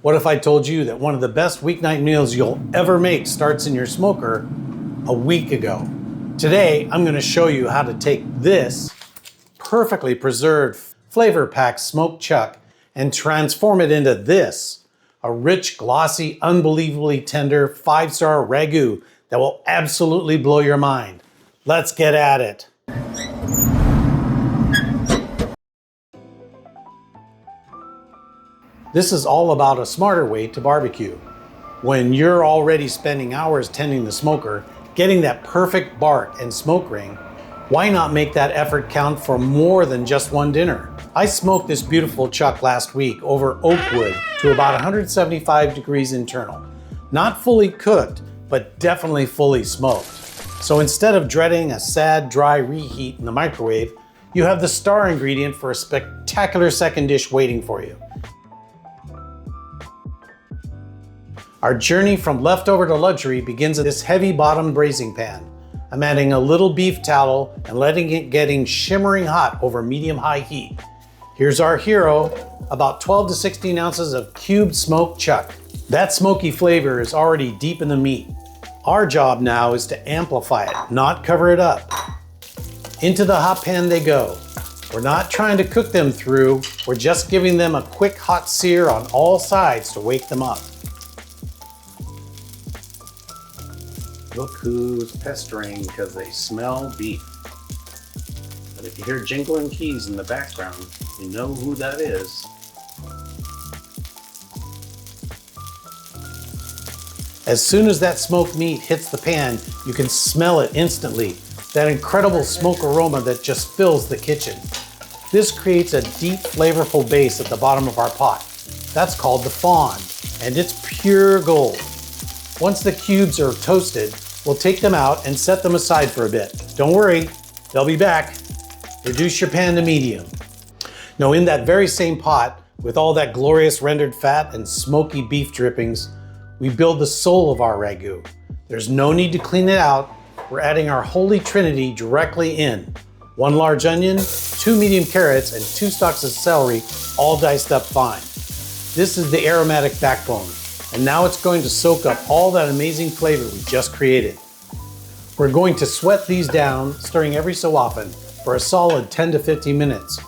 What if I told you that one of the best weeknight meals you'll ever make starts in your smoker a week ago? Today, I'm going to show you how to take this perfectly preserved, flavor-packed smoked chuck and transform it into this, a rich, glossy, unbelievably tender 5-star Ragu that will absolutely blow your mind. Let's get at it. This is all about a smarter way to barbecue. When you're already spending hours tending the smoker, getting that perfect bark and smoke ring, why not make that effort count for more than just one dinner? I smoked this beautiful chuck last week over oak wood to about 175 degrees internal. Not fully cooked, but definitely fully smoked. So instead of dreading a sad, dry reheat in the microwave, you have the star ingredient for a spectacular second dish waiting for you. Our journey from leftover to luxury begins in this heavy bottom braising pan. I'm adding a little beef tallow and letting it getting shimmering hot over medium-high heat. Here's our hero, about 12 to 16 ounces of cubed smoked chuck. That smoky flavor is already deep in the meat. Our job now is to amplify it, not cover it up. Into the hot pan they go. We're not trying to cook them through, we're just giving them a quick hot sear on all sides to wake them up. Look who's pestering because they smell beef. But if you hear jingling keys in the background, you know who that is. As soon as that smoked meat hits the pan, you can smell it instantly. That incredible smoke aroma that just fills the kitchen. This creates a deep, flavorful base at the bottom of our pot. That's called the fond, and it's pure gold. Once the cubes are toasted, we'll take them out and set them aside for a bit. Don't worry, they'll be back. Reduce your pan to medium. Now in that very same pot, with all that glorious rendered fat and smoky beef drippings, we build the soul of our Ragu. There's no need to clean it out. We're adding our holy trinity directly in. 1 large onion, 2 medium carrots, and 2 stalks of celery, all diced up fine. This is the aromatic backbone. And now it's going to soak up all that amazing flavor we just created. We're going to sweat these down, stirring every so often, for a solid 10 to 15 minutes.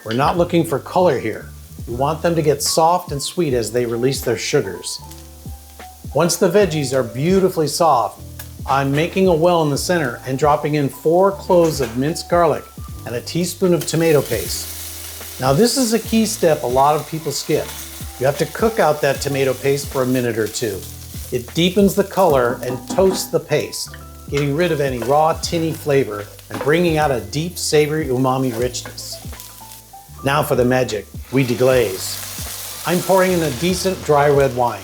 We're not looking for color here. We want them to get soft and sweet as they release their sugars. Once the veggies are beautifully soft, I'm making a well in the center and dropping in 4 cloves of minced garlic and a teaspoon of tomato paste. Now this is a key step a lot of people skip. You have to cook out that tomato paste for a minute or two. It deepens the color and toasts the paste, getting rid of any raw, tinny flavor and bringing out a deep, savory umami richness. Now for the magic, we deglaze. I'm pouring in a decent dry red wine.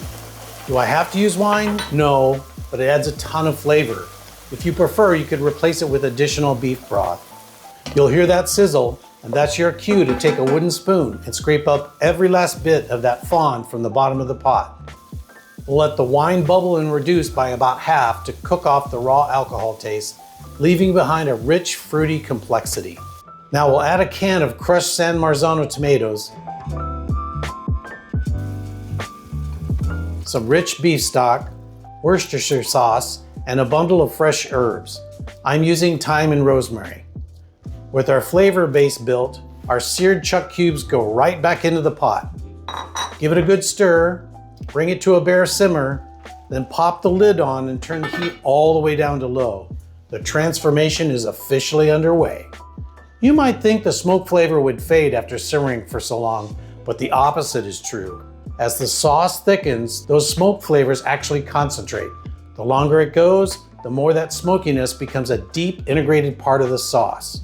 Do I have to use wine? No, but it adds a ton of flavor. If you prefer, you could replace it with additional beef broth. You'll hear that sizzle, and that's your cue to take a wooden spoon and scrape up every last bit of that fond from the bottom of the pot. We'll let the wine bubble and reduce by about half to cook off the raw alcohol taste, leaving behind a rich, fruity complexity. Now we'll add a can of crushed San Marzano tomatoes, some rich beef stock, Worcestershire sauce, and a bundle of fresh herbs. I'm using thyme and rosemary. With our flavor base built, our seared chuck cubes go right back into the pot. Give it a good stir, bring it to a bare simmer, then pop the lid on and turn the heat all the way down to low. The transformation is officially underway. You might think the smoke flavor would fade after simmering for so long, but the opposite is true. As the sauce thickens, those smoke flavors actually concentrate. The longer it goes, the more that smokiness becomes a deep integrated part of the sauce.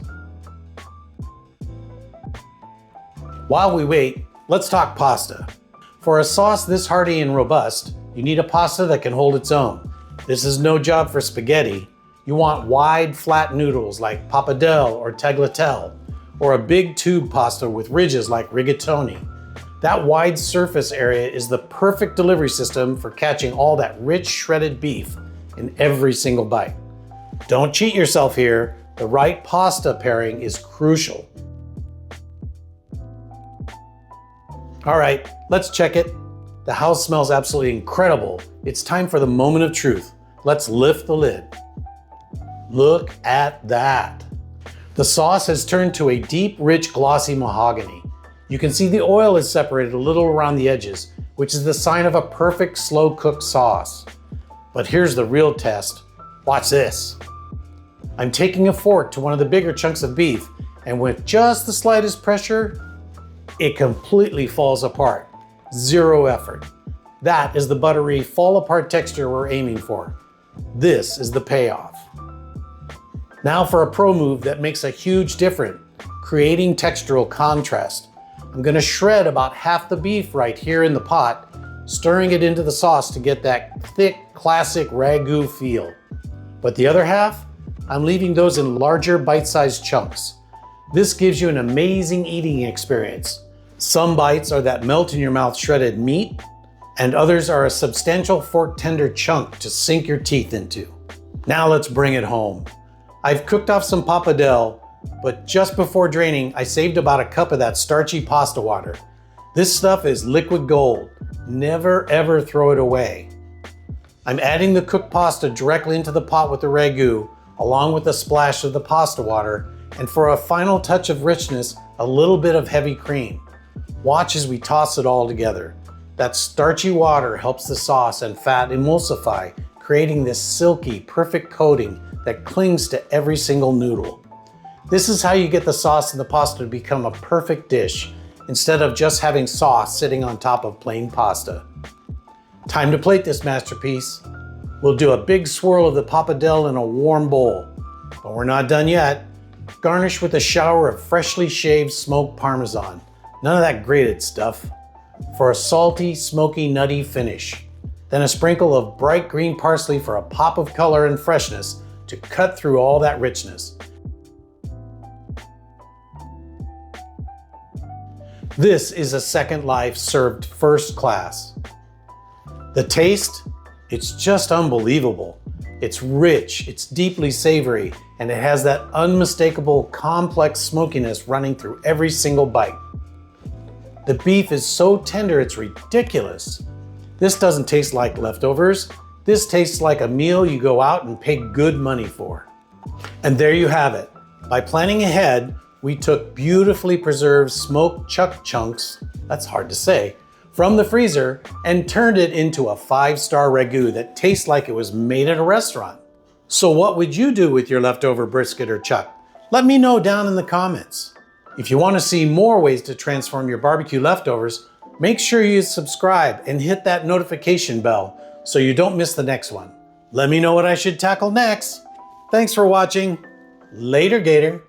While we wait, let's talk pasta. For a sauce this hearty and robust, you need a pasta that can hold its own. This is no job for spaghetti. You want wide, flat noodles like pappardelle or tagliatelle, or a big tube pasta with ridges like rigatoni. That wide surface area is the perfect delivery system for catching all that rich shredded beef in every single bite. Don't cheat yourself here. The right pasta pairing is crucial. All right, let's check it. The house smells absolutely incredible. It's time for the moment of truth. Let's lift the lid. Look at that. The sauce has turned to a deep, rich, glossy mahogany. You can see the oil is separated a little around the edges, which is the sign of a perfect slow-cooked sauce. But here's the real test. Watch this. I'm taking a fork to one of the bigger chunks of beef, and with just the slightest pressure, it completely falls apart. Zero effort. That is the buttery, fall-apart texture we're aiming for. This is the payoff. Now for a pro move that makes a huge difference, creating textural contrast. I'm gonna shred about half the beef right here in the pot, stirring it into the sauce to get that thick, classic Ragu feel. But the other half, I'm leaving those in larger bite-sized chunks. This gives you an amazing eating experience. Some bites are that melt in your mouth shredded meat, and others are a substantial fork tender chunk to sink your teeth into. Now let's bring it home. I've cooked off some pappardelle, but just before draining, I saved about a cup of that starchy pasta water. This stuff is liquid gold. Never ever throw it away. I'm adding the cooked pasta directly into the pot with the ragu, along with a splash of the pasta water, and for a final touch of richness, a little bit of heavy cream. Watch as we toss it all together. That starchy water helps the sauce and fat emulsify, creating this silky, perfect coating that clings to every single noodle. This is how you get the sauce and the pasta to become a perfect dish, instead of just having sauce sitting on top of plain pasta. Time to plate this masterpiece. We'll do a big swirl of the pappardelle in a warm bowl. But we're not done yet. Garnish with a shower of freshly shaved smoked Parmesan. None of that grated stuff. For a salty, smoky, nutty finish. Then a sprinkle of bright green parsley for a pop of color and freshness to cut through all that richness. This is a second life served first class. The taste, it's just unbelievable. It's rich, it's deeply savory, and it has that unmistakable, complex smokiness running through every single bite. The beef is so tender, it's ridiculous. This doesn't taste like leftovers. This tastes like a meal you go out and pay good money for. And there you have it. By planning ahead, we took beautifully preserved smoked chuck chunks, that's hard to say, from the freezer and turned it into a 5-star ragu that tastes like it was made at a restaurant. So what would you do with your leftover brisket or chuck? Let me know down in the comments. If you want to see more ways to transform your barbecue leftovers, make sure you subscribe and hit that notification bell so you don't miss the next one. Let me know what I should tackle next. Thanks for watching. Later, Gator.